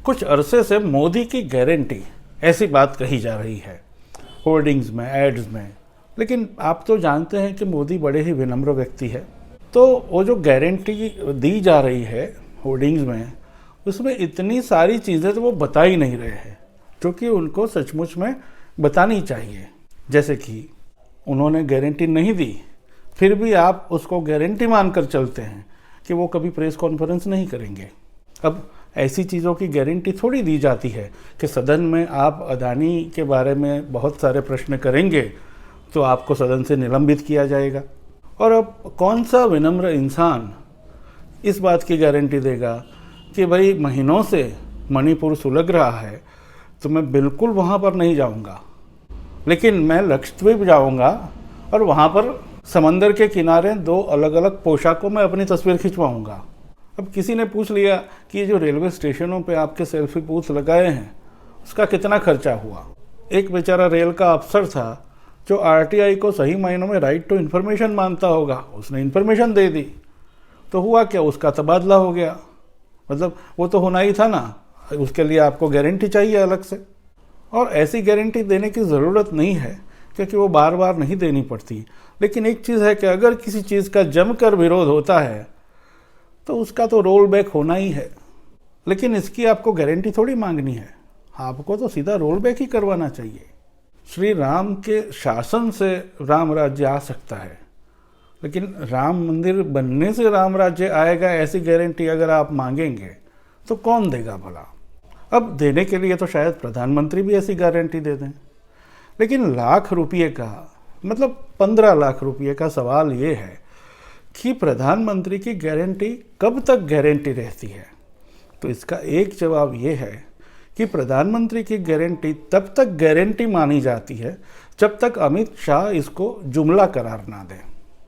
कुछ अरसे से मोदी की गारंटी ऐसी बात कही जा रही है होर्डिंग्स में, एड्स में। लेकिन आप तो जानते हैं कि मोदी बड़े ही विनम्र व्यक्ति है। तो वो जो गारंटी दी जा रही है होर्डिंग्स में, उसमें इतनी सारी चीज़ें तो वो बता ही नहीं रहे हैं जो कि उनको सचमुच में बतानी चाहिए। जैसे कि उन्होंने गारंटी नहीं दी, फिर भी आप उसको गारंटी मानकर चलते हैं कि वो कभी प्रेस कॉन्फ्रेंस नहीं करेंगे। अब ऐसी चीज़ों की गारंटी थोड़ी दी जाती है कि सदन में आप अदानी के बारे में बहुत सारे प्रश्न करेंगे तो आपको सदन से निलंबित किया जाएगा। और अब कौन सा विनम्र इंसान इस बात की गारंटी देगा कि भाई महीनों से मणिपुर सुलग रहा है तो मैं बिल्कुल वहाँ पर नहीं जाऊँगा, लेकिन मैं लक्षद्वीप जाऊँगा और वहाँ पर समंदर के किनारे 2 अलग अलग पोशाकों में अपनी तस्वीर खिंचवाऊँगा। अब किसी ने पूछ लिया कि ये जो रेलवे स्टेशनों पे आपके सेल्फी बूथ लगाए हैं उसका कितना खर्चा हुआ। एक बेचारा रेल का अफसर था जो आरटीआई को सही मायनों में राइट टू इन्फॉर्मेशन मानता होगा, उसने इन्फॉर्मेशन दे दी तो हुआ क्या, उसका तबादला हो गया। मतलब वो तो होना ही था ना, उसके लिए आपको गारंटी चाहिए अलग से। और ऐसी गारंटी देने की ज़रूरत नहीं है क्योंकि वो बार बार नहीं देनी पड़ती। लेकिन एक चीज़ है कि अगर किसी चीज़ का जमकर विरोध होता है तो उसका तो रोल बैक होना ही है। लेकिन इसकी आपको गारंटी थोड़ी मांगनी है, आपको तो सीधा रोल बैक ही करवाना चाहिए। श्री राम के शासन से राम राज्य आ सकता है, लेकिन राम मंदिर बनने से राम राज्य आएगा ऐसी गारंटी अगर आप मांगेंगे तो कौन देगा भला। अब देने के लिए तो शायद प्रधानमंत्री भी ऐसी गारंटी दे दें, लेकिन लाख रुपये का मतलब 15 लाख रुपये का सवाल ये है कि प्रधानमंत्री की गारंटी कब तक गारंटी रहती है। तो इसका एक जवाब ये है कि प्रधानमंत्री की गारंटी तब तक गारंटी मानी जाती है जब तक अमित शाह इसको जुमला करार ना दें।